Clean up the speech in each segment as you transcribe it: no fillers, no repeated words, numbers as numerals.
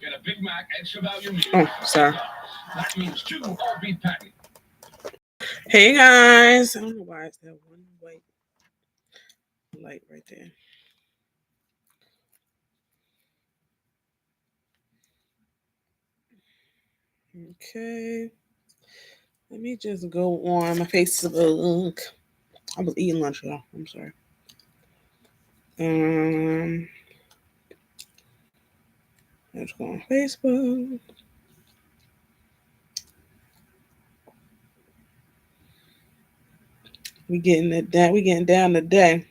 Get a Big Mac, extra value meal. Oh, sorry. That means 2 all beef patties. Hey guys, I don't know why it's that one white light right there. Okay, let me just go on my Facebook. I was eating lunch, y'all. I'm sorry. Um, let's go on Facebook. We getting it down. We getting down today.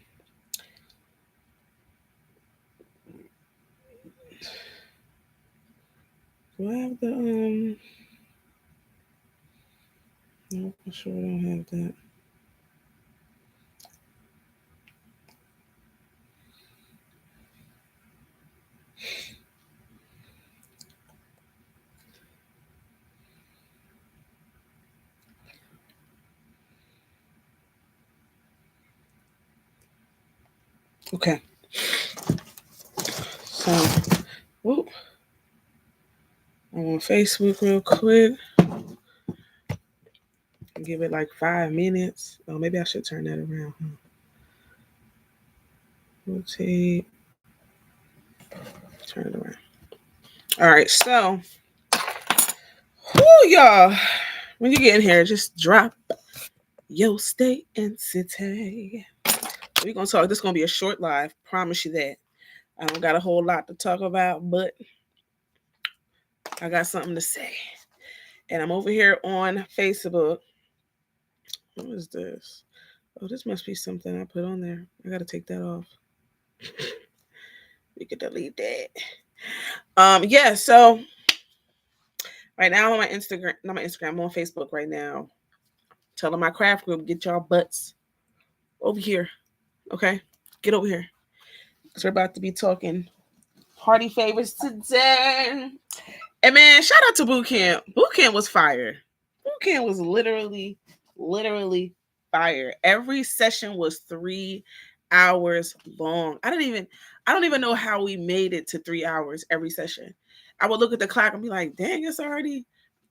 Do I have the No, I sure don't have that. Okay, so whoop, I'm on Facebook real quick. Give it like 5 minutes. Oh, maybe I should turn that around. Rotate. Turn it around. All right, so, whoo, y'all. When you get in here, just drop your state and city. We're gonna talk. This is gonna be a short live. Promise you that. I don't got a whole lot to talk about, but I got something to say. And I'm over here on Facebook. What is this? Oh, this must be something I put on there. I gotta take that off. We could delete that. Yeah, so right now I'm on my Instagram, not my Instagram, I'm on Facebook right now. Telling my craft group, get y'all butts over here. Okay? Get over here. Because we're about to be talking party favors today. And man, shout out to Boot Camp. Boot Camp was fire. Boot Camp was literally fire. Every session was 3 hours long. I don't even know how we made it to 3 hours every session. I would look at the clock and be like, dang, it's already.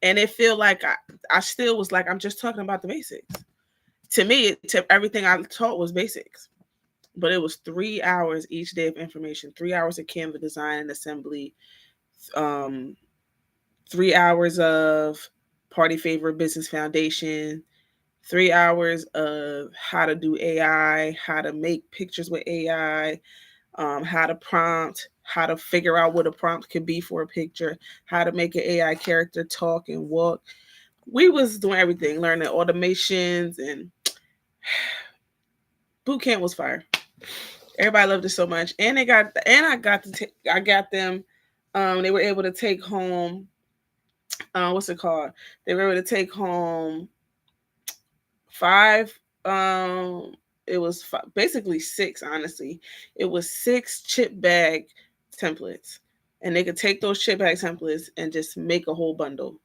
And it feel like I still was like, I'm just talking about the basics. To me, everything I taught was basics. But it was 3 hours each day of information, 3 hours of Canva design and assembly, um, 3 hours of Party Favor Business Foundation, 3 hours of how to do AI, how to make pictures with AI, how to prompt, how to figure out what a prompt could be for a picture, how to make an AI character talk and walk. We was doing everything, learning automations, and boot camp was fire. Everybody loved it so much, and I got them. They were able to take home. What's it called? They were able to take home 5. It was basically 6. Honestly, it was 6 chip bag templates, and they could take those chip bag templates and just make a whole bundle,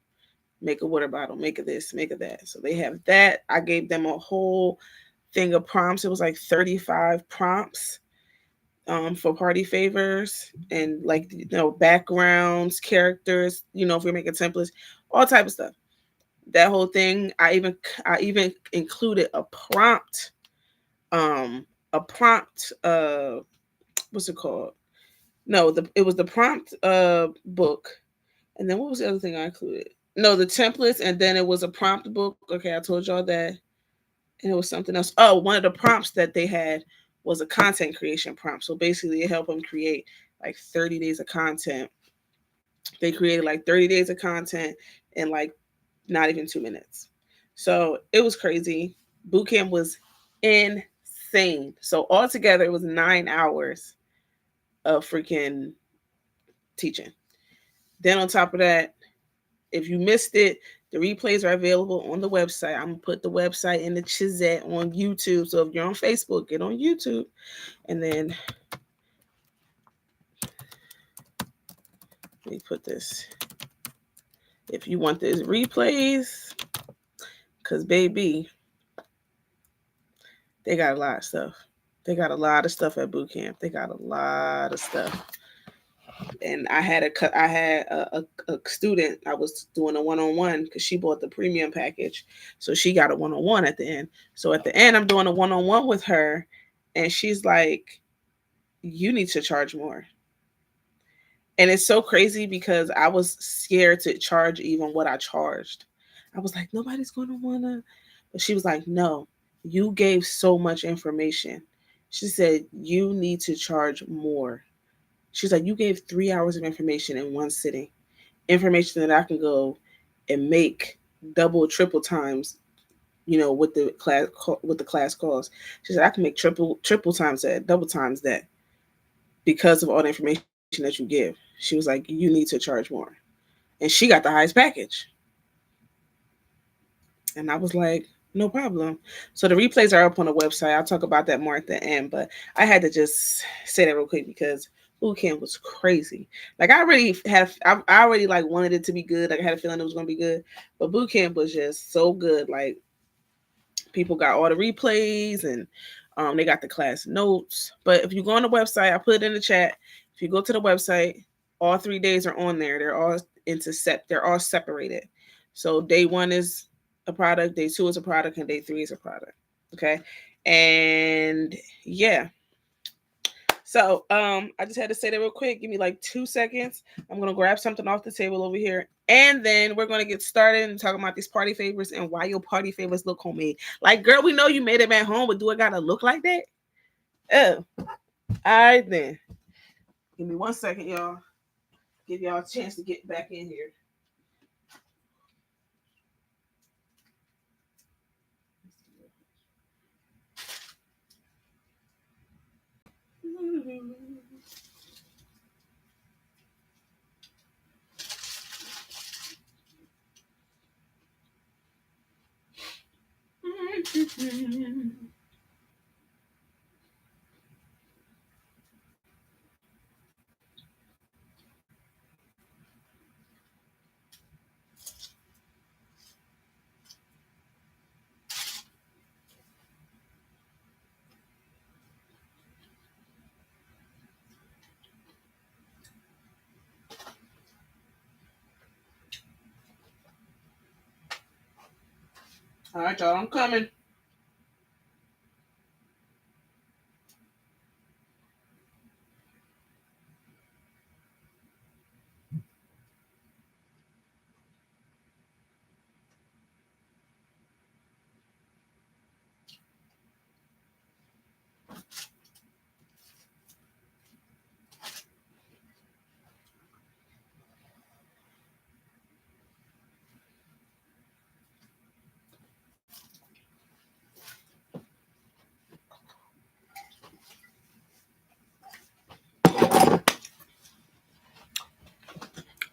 make a water bottle, make a this, make a that. So they have that. I gave them a whole thing of prompts. It was like 35 prompts for party favors and like backgrounds, characters. If we're making templates, all type of stuff. That whole thing. I even included a prompt. A prompt. What's it called? No, it was the prompt book, and then what was the other thing I included? No, the templates, and then it was a prompt book. Okay, I told y'all that, and it was something else. Oh, one of the prompts that they had was a content creation prompt. So basically, it helped them create like 30 days of content. They created like 30 days of content in like not even 2 minutes. So it was crazy. Bootcamp was insane. So altogether, it was 9 hours of freaking teaching. Then on top of that, if you missed it, the replays are available on the website. I'm gonna put the website in the chat on YouTube. So if you're on Facebook, get on YouTube, and then let me put this. If you want the replays, because baby, they got a lot of stuff. They got a lot of stuff at boot camp. They got a lot of stuff. and I had a student. I was doing a one-on-one because she bought the premium package, so she got a one-on-one at the end. So at the end, I'm doing a one-on-one with her, and she's like, "You need to charge more." And it's so crazy because I was scared to charge even what I charged. I was like, nobody's going to want to. But she was like, no, you gave so much information. She said, you need to charge more. She's like, you gave 3 hours of information in one sitting, information that I can go and make double, triple times, with the class calls. She said, I can make triple times that, double times that because of all the information that you give. She was like, you need to charge more. And she got the highest package. And I was like, no problem. So the replays are up on the website. I'll talk about that more at the end, but I had to just say that real quick because boot camp was crazy. Like I already like wanted it to be good. Like I had a feeling it was going to be good, but boot camp was just so good. Like people got all the replays and they got the class notes. But if you go on the website, I put it in the chat. If you go to the website, all 3 days are on there. They're all they're all separated. So day 1 is a product, day 2 is a product, and day 3 is a product. Okay. And yeah. So I just had to say that real quick. Give me like 2 seconds. I'm gonna grab something off the table over here. And then we're gonna get started and talk about these party favors and why your party favors look homemade. Like, girl, we know you made them at home, but do it gotta look like that? Oh, all right then. Give me 1 second, y'all. Give y'all a chance to get back in here. All right, y'all, I'm coming.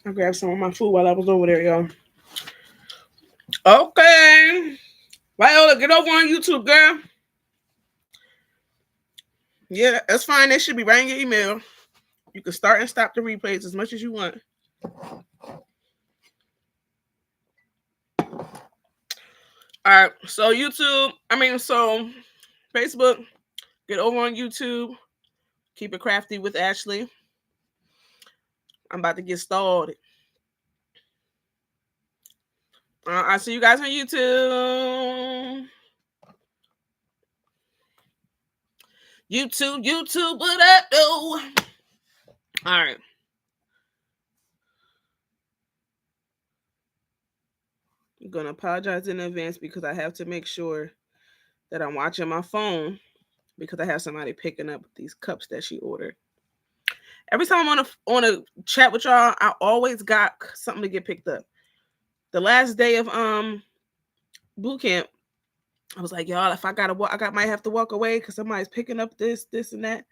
I grabbed some of my food while I was over there, y'all. Okay. Viola, get over on YouTube, girl. Yeah, that's fine. They should be right in your email. You can start and stop the replays as much as you want. All right. So Facebook, get over on YouTube. Keep it crafty with Ashley. I'm about to get started. I'll see you guys on YouTube. YouTube, what up, though? All right. I'm going to apologize in advance because I have to make sure that I'm watching my phone because I have somebody picking up these cups that she ordered. Every time I'm on a chat with y'all, I always got something to get picked up. The last day of boot camp, I was like, y'all, if I gotta walk, might have to walk away because somebody's picking up this, and that.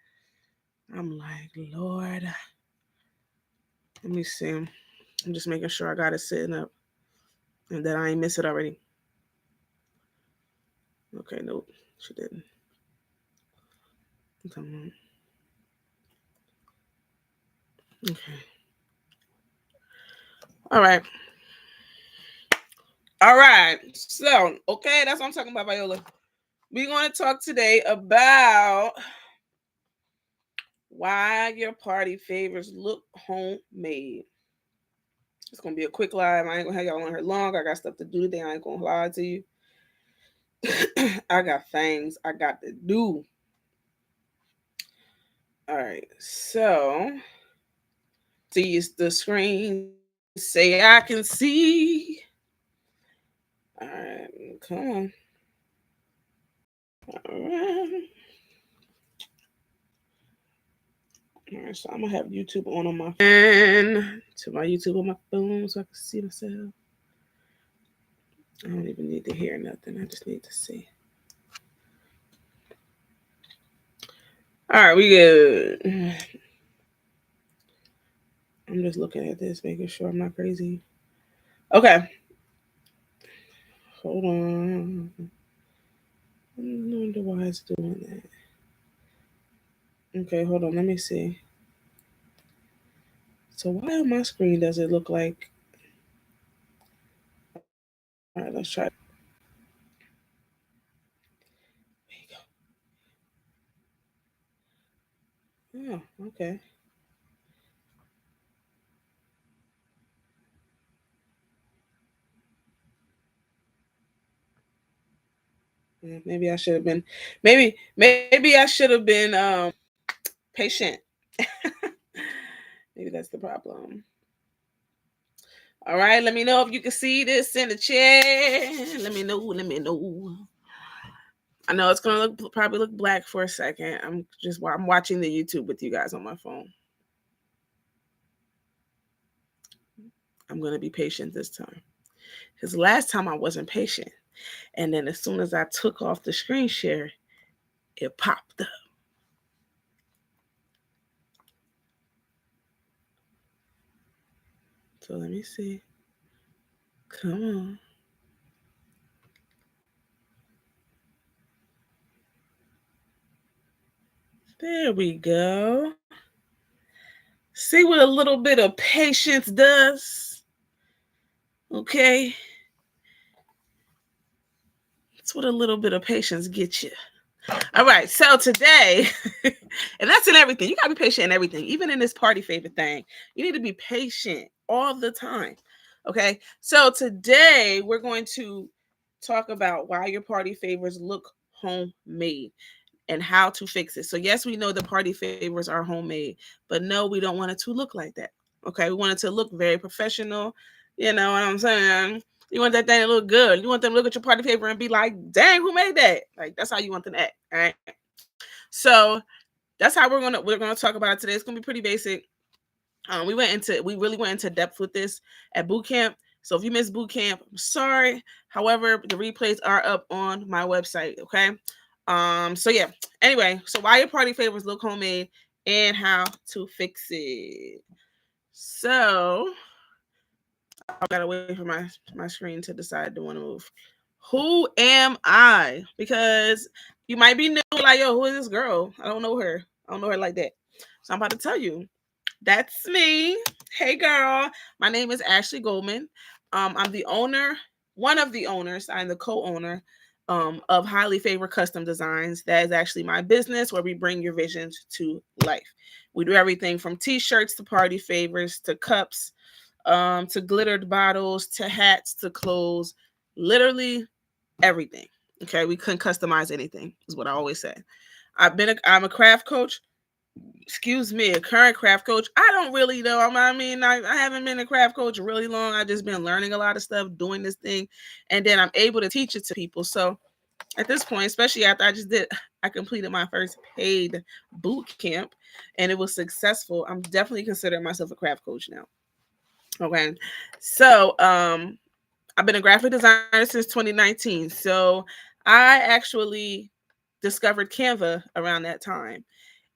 I'm like, Lord, let me see. I'm just making sure I got it sitting up and that I ain't miss it already. Okay, nope, she didn't. Okay. All right. All right. So, okay, that's what I'm talking about, Viola. We're going to talk today about Why your party favors look homemade. It's gonna be a quick live. I ain't gonna have y'all on here long. I got stuff to do today. I ain't gonna lie to you. I got things I got to do. All right, so see the screen. Say I can see. All right, come on. All right. All right, so I'm gonna have YouTube on my phone. To my YouTube on my phone so I can see myself. I don't even need to hear nothing. I just need to see. All right, we good. I'm just looking at this, making sure I'm not crazy. Okay. Hold on. I wonder why it's doing that. Okay, hold on. Let me see. So why on my screen does it look like? All right, let's try. There you go. Oh, okay. Yeah, maybe I should have been. Maybe I should have been patient. Maybe that's the problem. All right, let me know if you can see this in the chat. Let me know. Let me know. I know it's gonna probably look black for a second. I'm watching the YouTube with you guys on my phone. I'm gonna be patient this time. Because last time I wasn't patient. And then as soon as I took off the screen share, it popped up. So let me see. Come on. There we go. See what a little bit of patience does? Okay. That's what a little bit of patience gets you. All right, so today, and that's in everything. You gotta be patient in everything, even in this party favorite thing. You need to be patient all the time. Okay, so today we're going to talk about why your party favors look homemade and how to fix it. So yes, we know the party favors are homemade, but no, we don't want it to look like that. Okay, we want it to look very professional. You know what I'm saying? You want that thing to look good. You want them to look at your party favor and be like, "Dang, who made that?" Like that's how you want them to act. All right. So that's how we're gonna talk about it today. It's gonna be pretty basic. We really went into depth with this at boot camp. So if you missed boot camp, I'm sorry. However, the replays are up on my website. Okay. So yeah. Anyway, so why your party favors look homemade and how to fix it. So I gotta wait for my screen to decide to want to move. Who am I? Because you might be new, like, yo, who is this girl? I don't know her. I don't know her like that. So I'm about to tell you. That's me. Hey, girl. My name is Ashley Goldman. I'm the owner, one of the owners. I'm the co-owner of Highly Favored Custom Designs. That is actually my business where we bring your visions to life. We do everything from t-shirts to party favors to cups, to glittered bottles to hats to clothes. Literally everything. Okay, we couldn't customize anything. Is what I always say. I'm a craft coach. Excuse me, a current craft coach. I don't really know. I haven't been a craft coach really long. I've just been learning a lot of stuff, doing this thing, and then I'm able to teach it to people. So at this point, especially after I completed my first paid boot camp, and it was successful. I'm definitely considering myself a craft coach now. Okay, so I've been a graphic designer since 2019. So I actually discovered Canva around that time.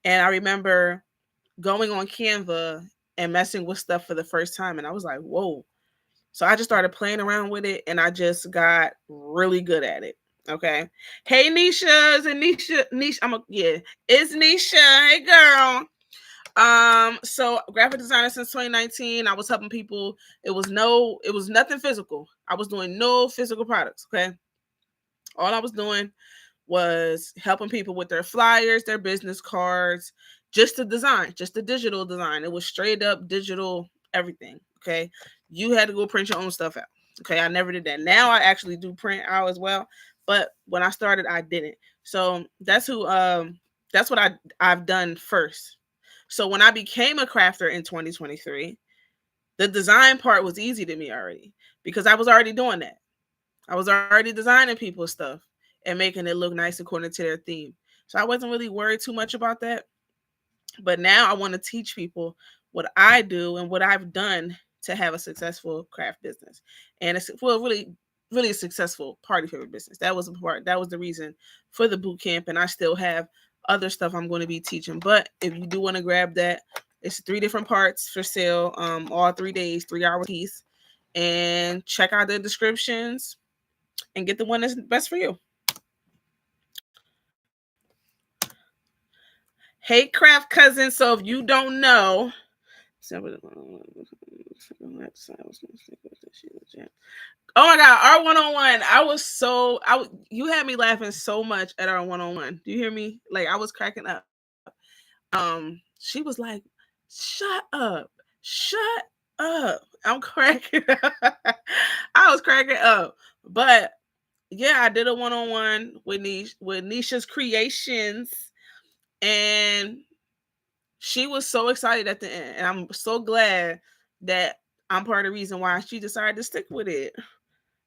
And I remember going on Canva and messing with stuff for the first time. And I was like, whoa. So I just started playing around with it and I just got really good at it. Okay. Hey Nisha. Is it Nisha? It's Nisha. Hey girl. So graphic designer since 2019. I was helping people. It was nothing physical. I was doing no physical products. Okay. All I was doing was helping people with their flyers, their business cards, just the design, just the digital design. It was straight up digital everything. Okay. You had to go print your own stuff out. Okay. I never did that. Now I actually do print out as well. But when I started, I didn't. So that's what I've done first. So when I became a crafter in 2023, the design part was easy to me already because I was already doing that. I was already designing people's stuff and making it look nice according to their theme. So I wasn't really worried too much about that. But now I want to teach people what I do and what I've done to have a successful craft business. And it's really a successful party favor business. That was the part. That was the reason for the boot camp. And I still have other stuff I'm going to be teaching. But if you do want to grab that, it's 3 different parts for sale, all 3 days, 3-hour piece. And check out the descriptions and get the one that's best for you. Hey, craft cousins. So if you don't know, oh my God, our one-on-one. You had me laughing so much at our one-on-one. Do you hear me? Like, I was cracking up. She was like, shut up. I'm cracking up. I was cracking up. But yeah, I did a one-on-one with Nisha's Creations, and she was so excited at the end. And I'm so glad that I'm part of the reason why she decided to stick with it.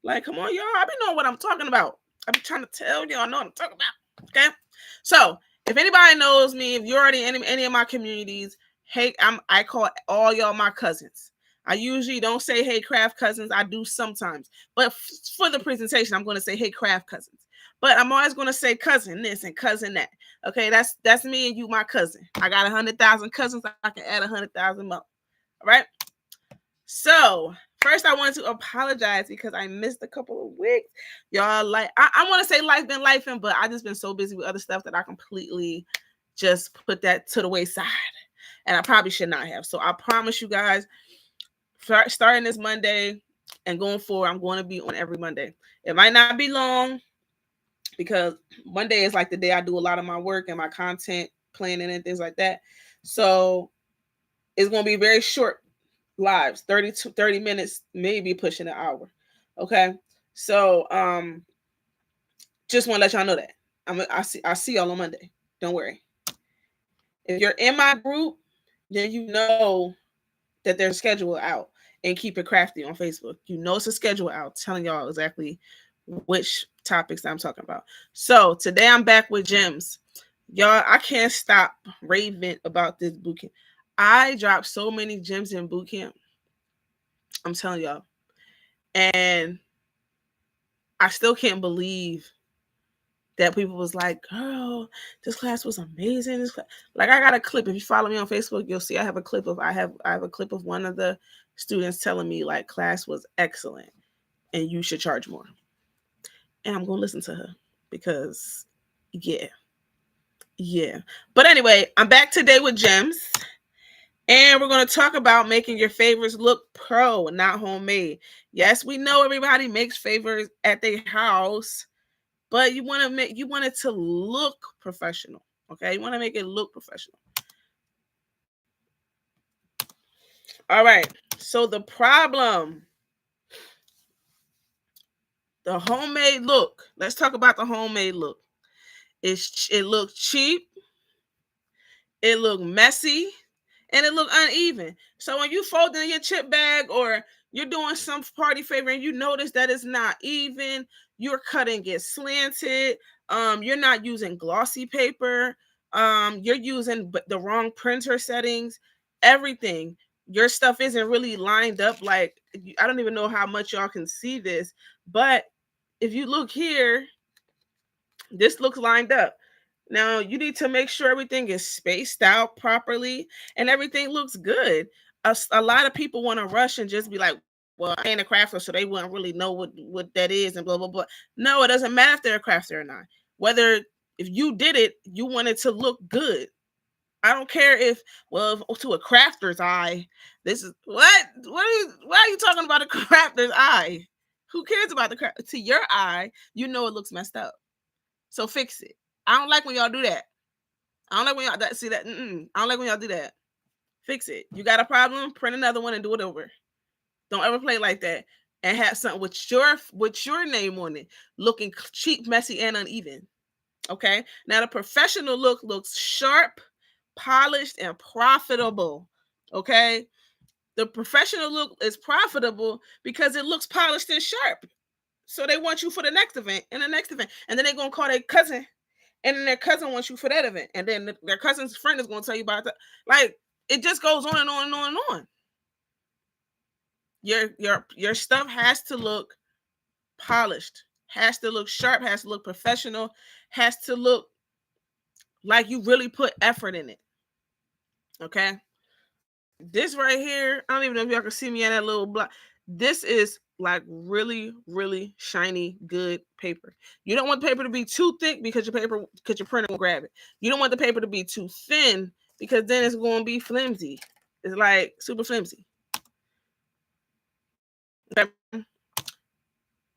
Like, come on, y'all. I be knowing what I'm talking about. I be trying to tell y'all I know what I'm talking about. Okay? So, if anybody knows me, if you're already in any of my communities, hey, I call all y'all my cousins. I usually don't say, hey, craft cousins. I do sometimes. But for the presentation, I'm going to say, hey, craft cousins. But I'm always going to say cousin this and cousin that. Okay, that's me and you, my cousin. I got 100,000 cousins. I can add 100,000 more. All right? So, first, I wanted to apologize because I missed a couple of weeks. Y'all, like, I want to say life been lifing, but I just been so busy with other stuff that I completely just put that to the wayside. And I probably should not have. So I promise you guys, starting this Monday and going forward, I'm going to be on every Monday. It might not be long because Monday is like the day I do a lot of my work and my content planning and things like that. So it's going to be very short lives, 30 minutes, maybe pushing an hour. Okay. So just want to let y'all know that. I see y'all on Monday. Don't worry. If you're in my group, then you know that there's a schedule out, and Keep It Crafty on Facebook. You know it's a schedule out telling y'all exactly which topics I'm talking about. So today I'm back with gems. Y'all, I can't stop raving about this bootcamp. I dropped so many gems in bootcamp. I'm telling y'all. And I still can't believe that people was like, girl, this class was amazing. Like, I got a clip. If you follow me on Facebook, you'll see I have a clip of one of the students telling me like class was excellent and you should charge more. And I'm gonna listen to her because yeah. But anyway, I'm back today with gems. And we're going to talk about making your favors look pro, not homemade. Yes, we know everybody makes favors at their house, but you want it to look professional. Okay, you want to make it look professional. All right. So the problem, the homemade look. Let's talk about the homemade look. It looked cheap. It looked messy. And it look uneven. So when you fold in your chip bag or you're doing some party favor and you notice that it's not even, you're cutting it slanted, you're not using glossy paper, you're using the wrong printer settings, everything. Your stuff isn't really lined up. Like, I don't even know how much y'all can see this, but if you look here, this looks lined up. Now, you need to make sure everything is spaced out properly and everything looks good. A lot of people want to rush and just be like, well, I ain't a crafter, so they wouldn't really know what that is and blah, blah, blah. No, it doesn't matter if they're a crafter or not. Whether if you did it, you want it to look good. I don't care if to a crafter's eye, this is why are you talking about a crafter's eye? Who cares about the craft? To your eye, you know it looks messed up. So fix it. I don't like when y'all do that. I don't like when y'all see that. I don't like when y'all do that. Fix it. You got a problem? Print another one and do it over. Don't ever play like that and have something with your name on it, looking cheap, messy, and uneven. Okay. Now the professional look looks sharp, polished, and profitable. Okay. The professional look is profitable because it looks polished and sharp. So they want you for the next event and the next event. And then they're going to call their cousin. And then their cousin wants you for that event. And then their cousin's friend is going to tell you about that. Like, it just goes on and on and on and on. Your stuff has to look polished, has to look sharp, has to look professional, has to look like you really put effort in it. Okay. This right here, I don't even know if y'all can see me in that little block. This is like really, really shiny, good paper. You don't want the paper to be too thick because your printer will grab it. You don't want the paper to be too thin because then it's going to be flimsy. It's like super flimsy. Okay.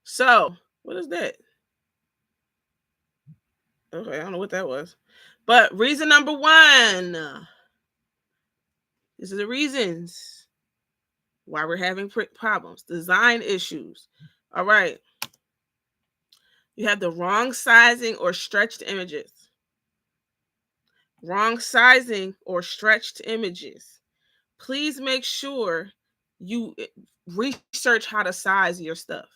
So, what is that? Okay, I don't know what that was. But reason number 1. These are the reasons why we're having problems. Design issues. All right. You have the wrong sizing or stretched images. Wrong sizing or stretched images. Please make sure you research how to size your stuff.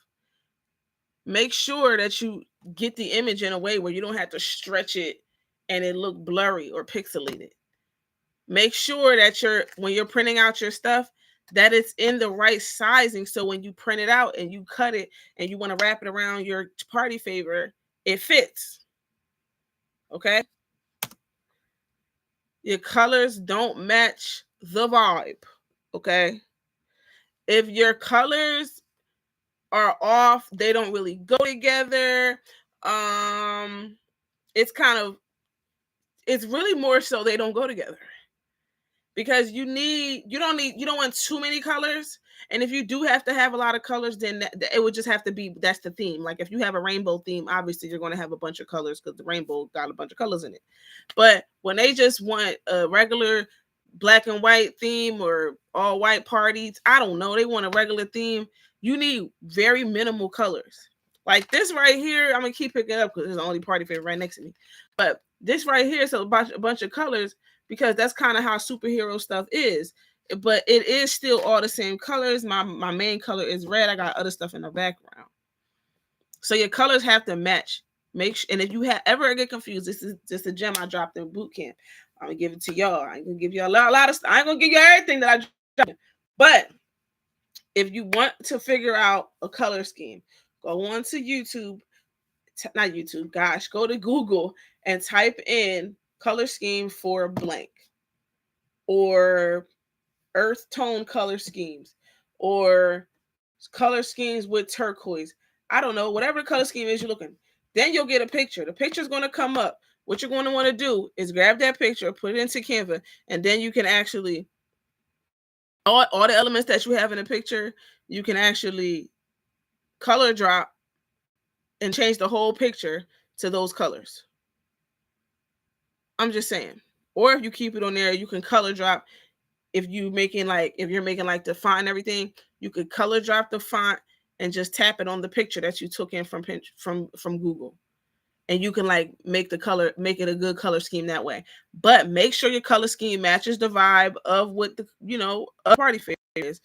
Make sure that you get the image in a way where you don't have to stretch it and it look blurry or pixelated. Make sure that when you're printing out your stuff, that it's in the right sizing. So when you print it out and you cut it and you want to wrap it around your party favor, it fits. Okay. Your colors don't match the vibe. Okay. If your colors are off, they don't really go together. It's really more so they don't go together. Because you don't want too many colors. And if you do have to have a lot of colors, then it would just have to be, that's the theme. Like if you have a rainbow theme, obviously you're going to have a bunch of colors because the rainbow got a bunch of colors in it. But when they just want a regular black and white theme or all white parties, I don't know, they want a regular theme, you need very minimal colors. Like this right here, I'm going to keep picking it up because it's the only party favorite right next to me. But this right here is a bunch of colors, because that's kind of how superhero stuff is. But it is still all the same colors. My main color is red. I got other stuff in the background. So your colors have to match. And if you ever get confused, this is just a gem I dropped in boot camp. I'm gonna give it to y'all. I ain't gonna give you a lot of stuff. I ain't gonna give you everything that I dropped. But if you want to figure out a color scheme, go on to YouTube. Not YouTube, gosh, go to Google and type in color scheme for blank, or earth tone color schemes, or color schemes with turquoise. I don't know, whatever color scheme is you're looking. Then you'll get a picture. The picture's going to come up. What you're going to want to do is grab that picture, put it into Canva, and then you can actually, all the elements that you have in the picture, you can actually color drop and change the whole picture to those colors. I'm just saying. Or if you keep it on there, you can color drop. If you're making like the font and everything, you could color drop the font and just tap it on the picture that you took in from Google. And you can like make it a good color scheme that way. But make sure your color scheme matches the vibe of what the, a party fair is.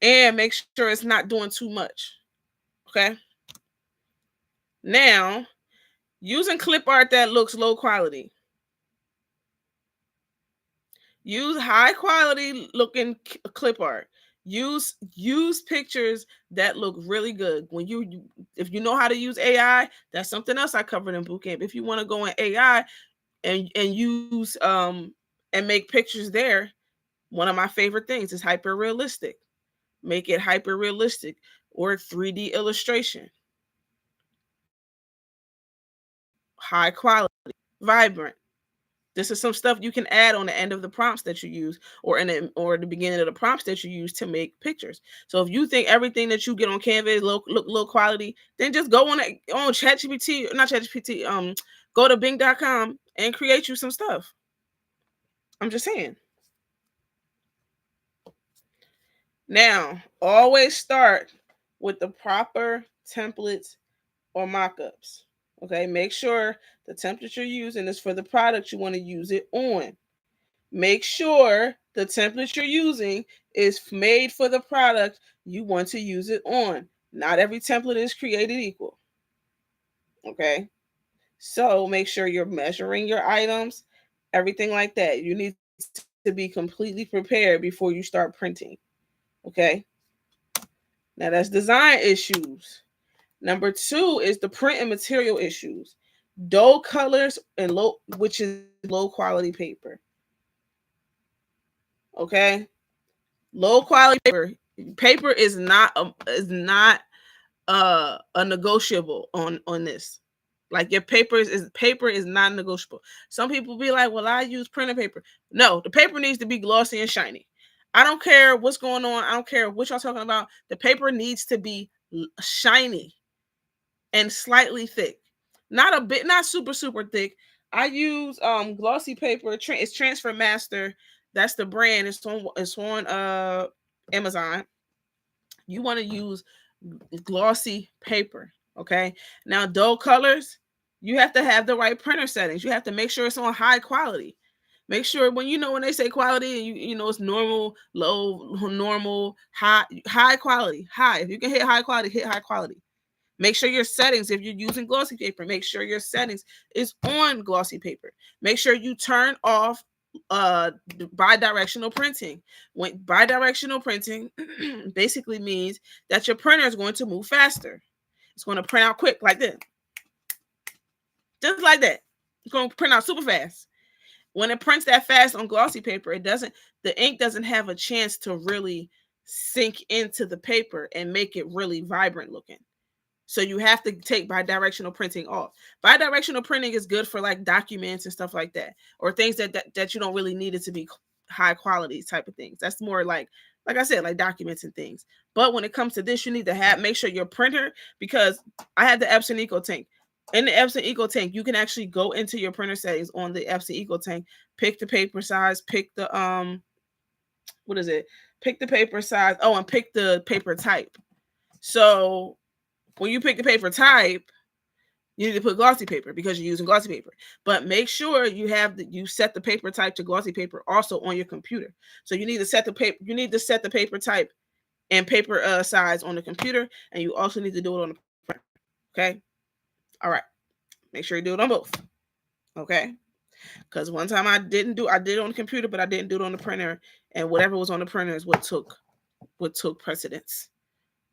And make sure it's not doing too much. Okay. Now, using clip art that looks low quality. Use high quality looking clip art. Use pictures that look really good. When if you know how to use AI, that's something else I covered in bootcamp. If you want to go in AI and use and make pictures there, one of my favorite things is hyper realistic. Make it hyper realistic or 3D illustration. High quality, vibrant. This is some stuff you can add on the end of the prompts that you use, or the beginning of the prompts that you use to make pictures. So if you think everything that you get on Canva is look low quality, then just go on ChatGPT, not ChatGPT, go to Bing.com and create you some stuff. I'm just saying. Now, always start with the proper templates or mock-ups. Okay, make sure the template you're using is for the product you want to use it on. Make sure the template you're using is made for the product you want to use it on. Not every template is created equal. Okay, so make sure you're measuring your items, everything like that. You need to be completely prepared before you start printing. Okay, now that's design issues. Number 2 is the print and material issues. Dull colors and which is low quality paper. Okay, low quality paper. Paper is not a negotiable on this. Like your paper is not negotiable. Some people be like, "Well, I use printer paper." No, the paper needs to be glossy and shiny. I don't care what's going on. I don't care what y'all talking about. The paper needs to be shiny and slightly thick. Not a bit, not super thick. I use glossy paper. It's Transfer Master. That's the brand. It's on Amazon. You want to use glossy paper. Okay. Now, dull colors, you have to have the right printer settings. You have to make sure it's on high quality. Make sure when they say quality, you know it's normal, low, normal, high quality, high. If you can hit high quality, hit high quality. Make sure your settings, if you're using glossy paper, make sure your settings is on glossy paper. Make sure you turn off bi-directional printing. When bi-directional printing basically means that your printer is going to move faster. It's going to print out quick like this. Just like that. It's going to print out super fast. When it prints that fast on glossy paper, the ink doesn't have a chance to really sink into the paper and make it really vibrant looking. So you have to take bi-directional printing off. Bi-directional printing is good for like documents and stuff like that, or things that you don't really need it to be high quality type of things. That's more like I said, like documents and things. But when it comes to this, you need to make sure your printer, because I had the Epson EcoTank. In the Epson EcoTank, you can actually go into your printer settings on the Epson EcoTank, pick the paper size, pick the what is it? Pick the paper size. Oh, and pick the paper type. So when you pick the paper type, you need to put glossy paper because you're using glossy paper. But make sure you set the paper type to glossy paper also on your computer. So you need to set the paper type and paper size on the computer, and you also need to do it on the printer. Okay. All right. Make sure you do it on both. Okay. Because one time I did it on the computer, but I didn't do it on the printer, and whatever was on the printer is what took precedence.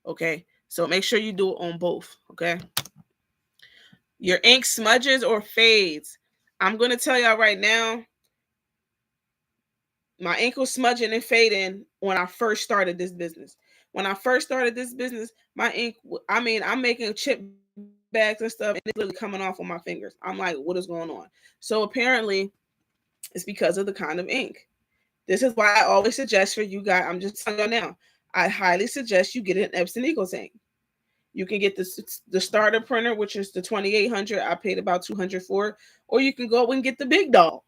Okay. So make sure you do it on both. Okay. Your ink smudges or fades. I'm going to tell y'all right now, my ink was smudging and fading when I first started this business. When I first started this business, my ink, I'm making chip bags and stuff, and it's literally coming off on my fingers. I'm like, what is going on? So apparently, it's because of the kind of ink. This is why I always suggest for you guys, I'm just telling you now, I highly suggest you get an Epson EcoTank. You can get the starter printer, which is the 2800. I paid about $200 for it. Or you can go and get the big dog.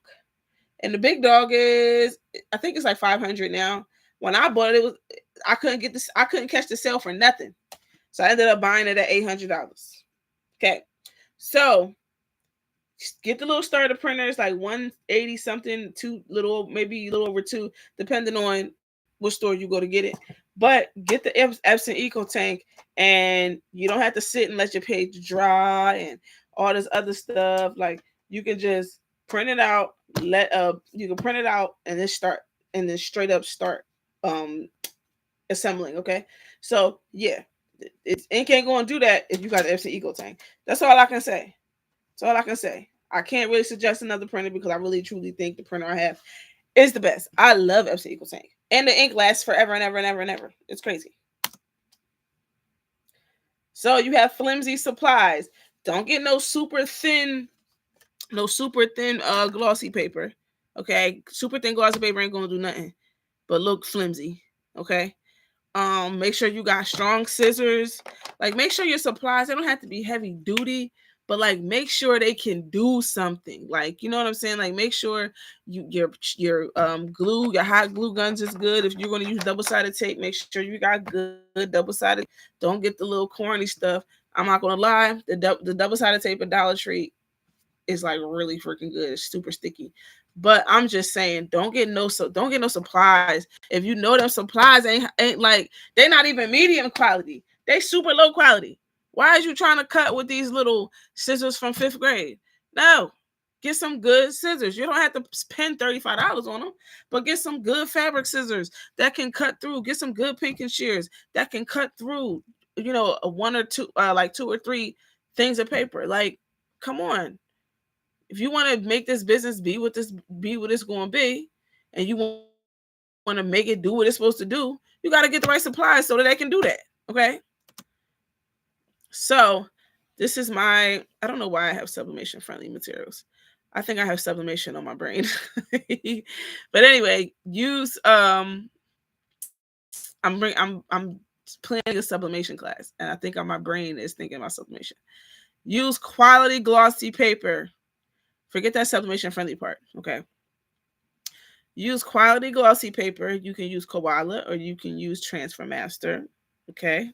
And the big dog is, I think it's like $500 now. When I bought it, I couldn't catch the sale for nothing. So I ended up buying it at $800. Okay. So get the little starter printer. It's like 180 something, maybe a little over two, depending on what store you go to get it. But get the Epson EcoTank, and you don't have to sit and let your page dry and all this other stuff. Like, you can just print it out, you can print it out and then straight up start assembling. Okay. So yeah, ink ain't gonna do that if you got the Epson EcoTank. That's all I can say. That's all I can say. I can't really suggest another printer because I really truly think the printer I have is the best. I love Epson EcoTank. And the ink lasts forever and ever and ever and ever. It's crazy. So you have flimsy supplies. Don't get no super thin glossy paper. Okay. Super thin glossy paper ain't gonna do nothing but look flimsy. Okay. Make sure you got strong scissors. Like, make sure your supplies, they don't have to be heavy duty, but like make sure they can do something. Like, you know what I'm saying? Like make sure your glue, your hot glue guns is good. If you're going to use double-sided tape, make sure you got good double-sided. Don't get the little corny stuff. I'm not going to lie, the double-sided tape at Dollar Tree is like really freaking good. It's super sticky. But I'm just saying, don't get no supplies. If you know them supplies ain't like, they not even medium quality. They super low quality. Why is you trying to cut with these little scissors from 5th grade? No. Get some good scissors. You don't have to spend $35 on them, but get some good fabric scissors that can cut through. Get some good pinking shears that can cut through, a one or two, like 2 or 3 things of paper. Like, come on. If you want to make this business be what it's going to be, and you want to make it do what it's supposed to do, you got to get the right supplies so that they can do that. Okay. So this is I don't know why I have sublimation friendly materials. I think I have sublimation on my brain. But anyway, use I'm planning a sublimation class, and I think on my brain is thinking about sublimation. Use quality glossy paper. Forget that sublimation friendly part. Okay. Use quality glossy paper. You can use Koala or you can use Transfer Master. Okay.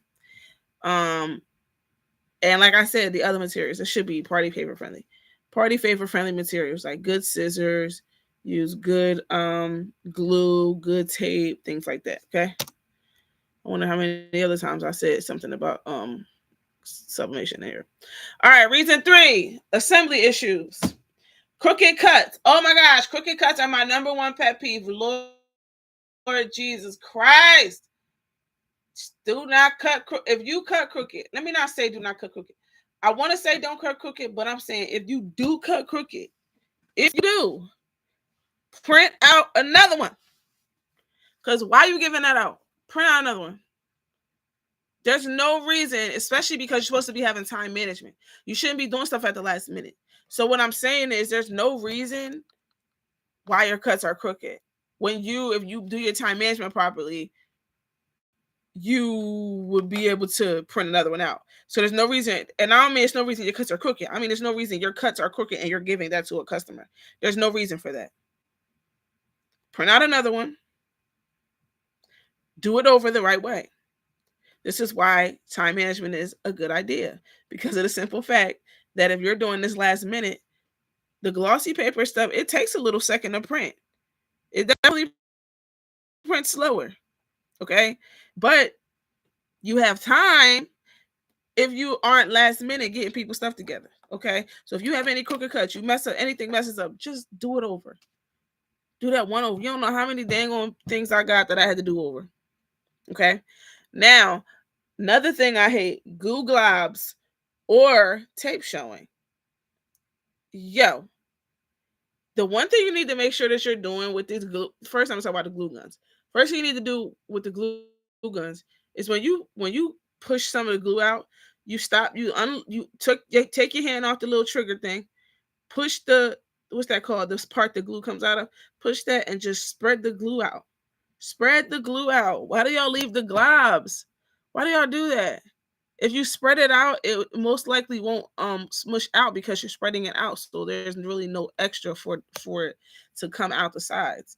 And like I said, the other materials, it should be party paper friendly. Party paper friendly materials like good scissors, use good glue, good tape, things like that. Okay. I wonder how many other times I said something about sublimation here. All right, reason 3, assembly issues. Crooked cuts. Oh my gosh, crooked cuts are my number 1 pet peeve. Lord Jesus Christ. Do not cut if you cut crooked. Let me not say do not cut crooked. I want to say don't cut crooked, but I'm saying if you do cut crooked, if you do, print out another one. Because why are you giving that out? Print out another one. There's no reason, especially because you're supposed to be having time management. You shouldn't be doing stuff at the last minute. So what I'm saying is there's no reason why your cuts are crooked. If you do your time management properly, you would be able to print another one out. So there's no reason, and I don't mean it's no reason your cuts are crooked. I mean there's no reason your cuts are crooked and you're giving that to a customer. There's no reason for that. Print out another one. Do it over the right way. This is why time management is a good idea, because of the simple fact that if you're doing this last minute, the glossy paper stuff, it takes a little second to print. It definitely prints slower. Okay. But you have time if you aren't last minute getting people stuff together. Okay. So if you have any crooked cuts, you mess up, anything messes up, just do it over. Do that one over. You don't know how many dang on things I got that I had to do over. Okay. Now, another thing I hate, glue globs or tape showing. Yo, the one thing you need to make sure that you're doing with these glue, first I'm going to talk about the glue guns. First thing you need to do with the glue guns is when you push some of the glue out, you stop, take your hand off the little trigger thing, push the, what's that called? This part the glue comes out of, push that and just spread the glue out. Spread the glue out. Why do y'all leave the globs? Why do y'all do that? If you spread it out, it most likely won't smush out because you're spreading it out. So there's really no extra for it to come out the sides.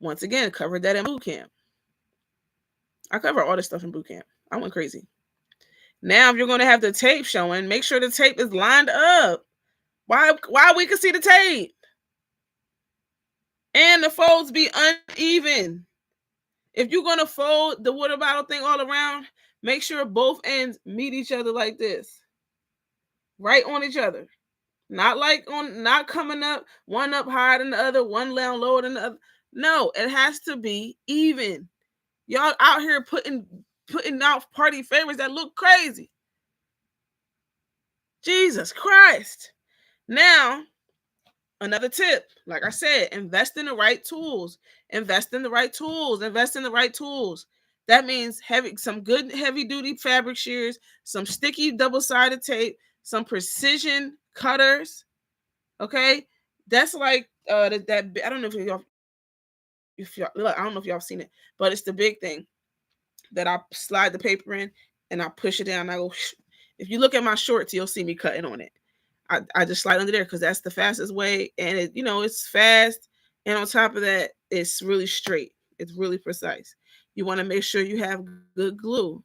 Once again, covered that in boot camp. I cover all this stuff in boot camp. I went crazy. Now, if you're going to have the tape showing, make sure the tape is lined up. Why we can see the tape? And the folds be uneven. If you're going to fold the water bottle thing all around, make sure both ends meet each other like this. Right on each other. Not coming up, one up higher than the other, one down lower than the other. No, it has to be even. Y'all out here putting out party favorites that look crazy. Jesus Christ. Now, another tip, like I said, invest in the right tools. Invest in the right tools. That means having some good heavy duty fabric shears, some sticky double-sided tape, some precision cutters. Okay? That's like that I don't know if y'all I don't know if y'all seen it, but it's the big thing that I slide the paper in and I push it down. I go, If you look at my shorts, you'll see me cutting on it. I just slide under there because that's the fastest way, and it's fast, and on top of that, it's really straight. It's really precise. You want to make sure you have good glue.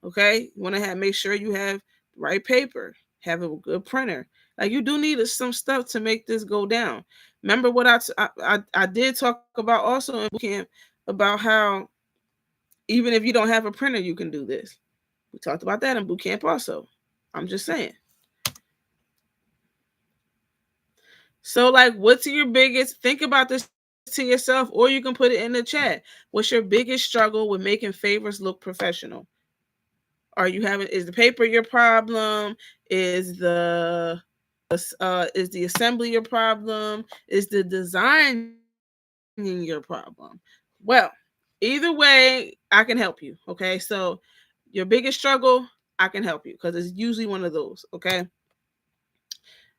Okay, you want to make sure you have the right paper, have a good printer. Like, you do need some stuff to make this go down. Remember what I did talk about also in boot camp about how even if you don't have a printer, you can do this. We talked about that in boot camp also. I'm just saying. So, like, what's your biggest, think about this to yourself, or you can put it in the chat. What's your biggest struggle with making favors look professional? Is the paper your problem? Is the assembly your problem? Is the design your problem? Well, either way, I can help you. Okay. So your biggest struggle, I can help you because it's usually one of those. Okay.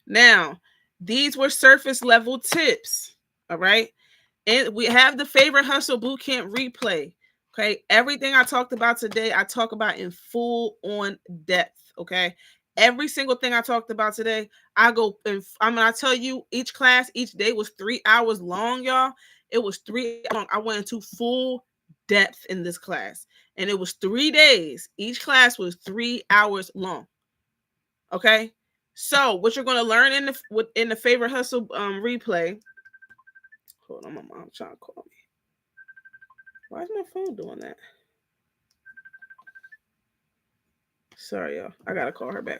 Now, these were surface level tips. All right. And we have the Favorite Hustle Bootcamp replay. Okay. Everything I talked about today, I talk about in full on depth. Okay. Every single thing I talked about today, I tell you, each class, each day was 3 hours long, y'all. It was 3 hours long. I went into full depth in this class, and it was 3 days. Each class was 3 hours long. Okay. So what you're going to learn in the Favorite Hustle replay. Hold on, my mom trying to call me. Why is my phone doing that? Sorry, y'all. I gotta call her back.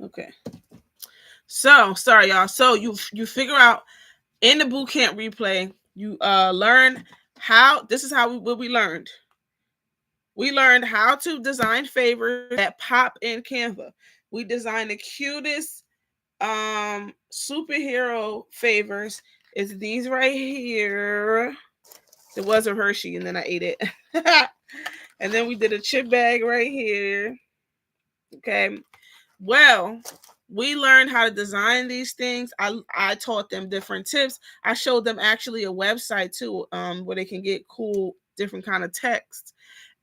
Okay. So sorry, y'all. So you figure out in the bootcamp replay, you learn how. This is what we learned. We learned how to design favors that pop in Canva. We designed the cutest superhero favors. It's these right here. It was a Hershey, and then I ate it. And then we did a chip bag right here. Okay. Well, we learned how to design these things. I taught them different tips. I showed them actually a website too, where they can get cool different kind of text.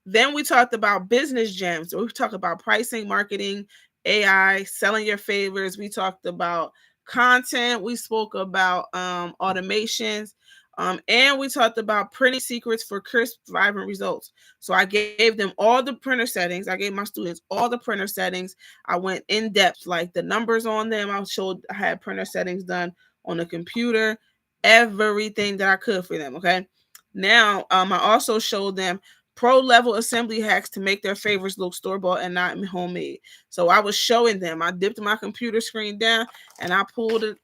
Then we talked about business gems. We talked about pricing, marketing, AI, selling your favors. We talked about content. We spoke about automations. And we talked about printing secrets for crisp, vibrant results. So I gave them all the printer settings. I gave my students all the printer settings. I went in depth, like the numbers on them. I had printer settings done on the computer, everything that I could for them. Okay. Now, I also showed them pro level assembly hacks to make their favorites look store-bought and not homemade. So I was showing them. I dipped my computer screen down and I pulled it.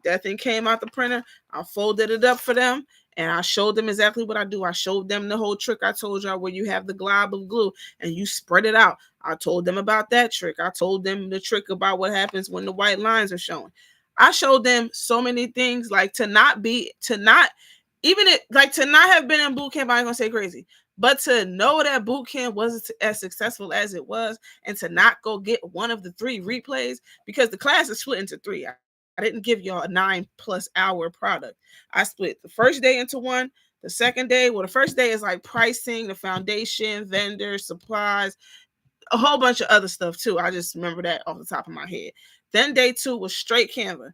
That thing came out the printer. I folded it up for them and I showed them exactly what I do. I showed them the whole trick I told y'all where you have the glob of glue and you spread it out. I told them about that trick. I told them the trick about what happens when the white lines are showing. I showed them so many things, like to not have been in boot camp. I ain't gonna say crazy, but to know that boot camp wasn't as successful as it was, and to not go get one of the 3 replays, because the class is split into 3. I didn't give y'all a 9+ hour product. I split the first day into one. The second day, the first day is like pricing, the foundation, vendors, supplies, a whole bunch of other stuff too. I just remember that off the top of my head. Then day 2 was straight Canva.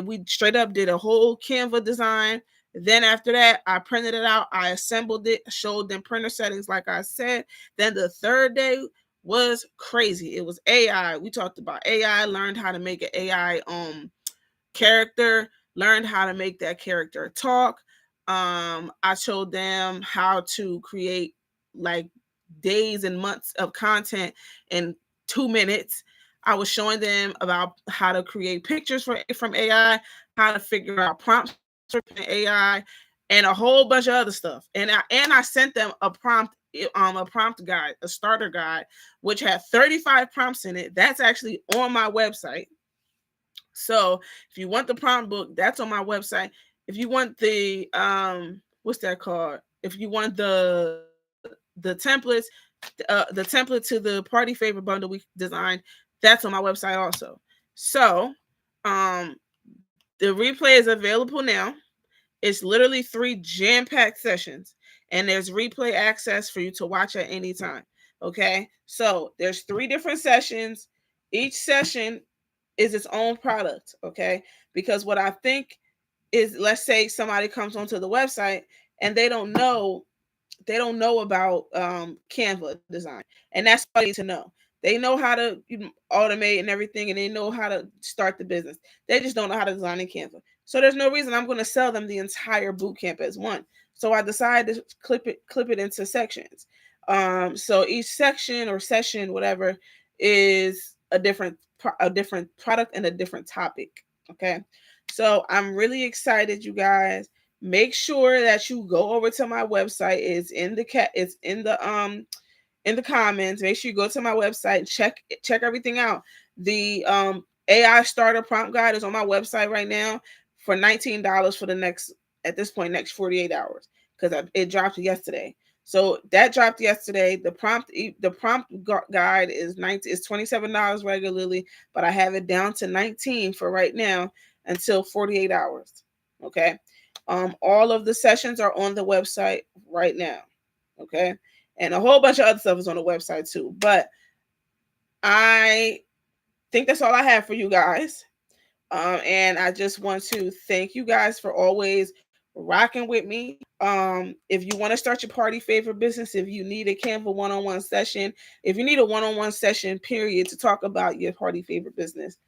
We straight up did a whole Canva design. Then after that, I printed it out. I assembled it, showed them printer settings, like I said. Then the third day was crazy. It was AI. We talked about AI, learned how to make an AI character, learned how to make that character talk. I showed them how to create like days and months of content in 2 minutes. I was showing them about how to create pictures from AI, how to figure out prompts from AI, and a whole bunch of other stuff. And I sent them a prompt guide, a starter guide, which had 35 prompts in it. That's actually on my website. So if you want the prompt book, that's on my website. If you want the what's that called? If you want the templates, the template to the party favor bundle we designed, that's on my website also. So the replay is available now. It's literally 3 jam-packed sessions, and there's replay access for you to watch at any time. Okay, so there's 3 different sessions. Each session is its own product. Okay, because what I think is, let's say somebody comes onto the website and they don't know about Canva design, and that's what they need to know. They know how to automate and everything, and they know how to start the business. They just don't know how to design in Canva. So there's no reason I'm going to sell them the entire boot camp as one. So I decided to clip it into sections. So each section or session, whatever, is a different product and a different topic. Okay, so I'm really excited, you guys. Make sure that you go over to my website. It's in the comments. Make sure you go to my website, check everything out. The AI starter prompt guide is on my website right now for $19 for the next 48 hours, because it dropped yesterday. So that dropped yesterday. The prompt guide is $27 regularly, but I have it down to 19 for right now until 48 hours. Okay. All of the sessions are on the website right now. Okay. And a whole bunch of other stuff is on the website too. But I think that's all I have for you guys. And I just want to thank you guys for always rocking with me. If you want to start your party favor business, if you need a Canva one-on-one session, if you need a one-on-one session, period, to talk about your party favor business,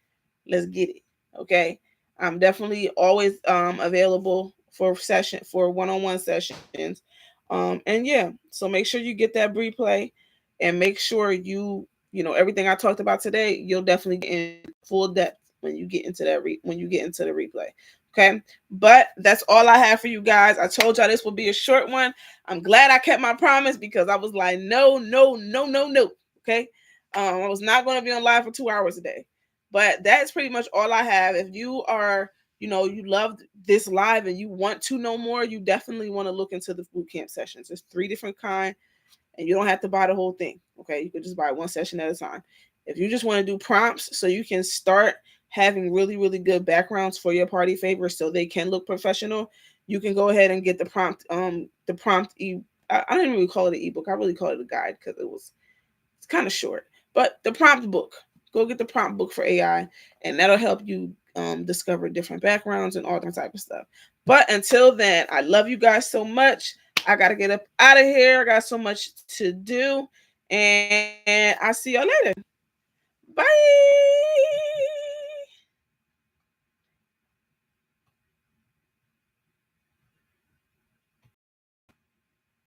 let's get it. Okay. I'm definitely always available for one-on-one sessions. And yeah, so make sure you get that replay, and make sure everything I talked about today, you'll definitely get in full depth when you get into the replay. Okay. But that's all I have for you guys. I told y'all this will be a short one. I'm glad I kept my promise, because I was like, no, no, no, no, no. Okay. I was not going to be on live for 2 hours a day. But that's pretty much all I have. If you are, you loved this live and you want to know more, you definitely want to look into the boot camp sessions. There's 3 different kinds, and you don't have to buy the whole thing. Okay, you could just buy one session at a time. If you just want to do prompts so you can start having really, really good backgrounds for your party favors so they can look professional, you can go ahead and get the prompt. I don't even really call it an ebook. I really call it a guide, because it's kind of short. But the prompt book. Go get the prompt book for AI, and that'll help you discover different backgrounds and all that type of stuff. But until then, I love you guys so much. I got to get up out of here. I got so much to do. And I'll see y'all later. Bye.